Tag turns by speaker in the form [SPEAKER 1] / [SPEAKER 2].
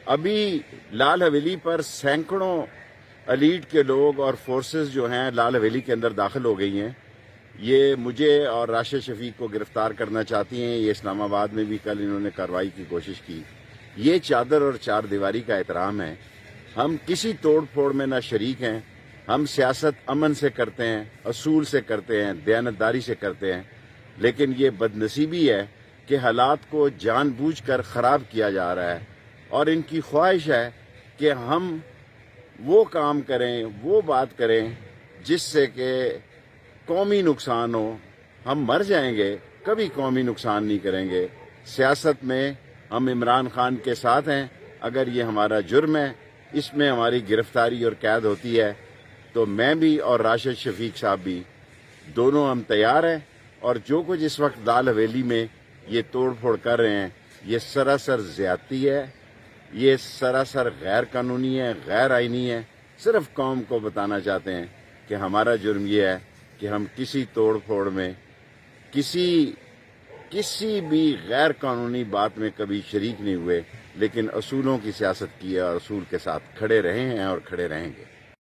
[SPEAKER 1] ابھی لال حویلی پر سینکڑوں ایلیٹ کے لوگ اور فورسز جو ہیں لال حویلی کے اندر داخل ہو گئی ہیں. یہ مجھے اور راشد شفیق کو گرفتار کرنا چاہتی ہیں. یہ اسلام آباد میں بھی کل انہوں نے کارروائی کی کوشش کی. یہ چادر اور چار دیواری کا احترام ہے. ہم کسی توڑ پھوڑ میں نہ شریک ہیں. ہم سیاست امن سے کرتے ہیں، اصول سے کرتے ہیں، دیانتداری سے کرتے ہیں. لیکن یہ بدنصیبی ہے کہ حالات کو جان بوجھ کر خراب کیا جا رہا ہے، اور ان کی خواہش ہے کہ ہم وہ کام کریں، وہ بات کریں جس سے کہ قومی نقصان ہو. ہم مر جائیں گے، کبھی قومی نقصان نہیں کریں گے. سیاست میں ہم عمران خان کے ساتھ ہیں. اگر یہ ہمارا جرم ہے، اس میں ہماری گرفتاری اور قید ہوتی ہے، تو میں بھی اور راشد شفیق صاحب بھی دونوں ہم تیار ہیں. اور جو کچھ اس وقت لال حویلی میں یہ توڑ پھوڑ کر رہے ہیں، یہ سراسر زیادتی ہے، یہ سراسر غیر قانونی ہے، غیر آئینی ہے. صرف قوم کو بتانا چاہتے ہیں کہ ہمارا جرم یہ ہے کہ ہم کسی توڑ پھوڑ میں، کسی بھی غیر قانونی بات میں کبھی شریک نہیں ہوئے، لیکن اصولوں کی سیاست کی ہے اور اصول کے ساتھ کھڑے رہے ہیں اور کھڑے رہیں گے.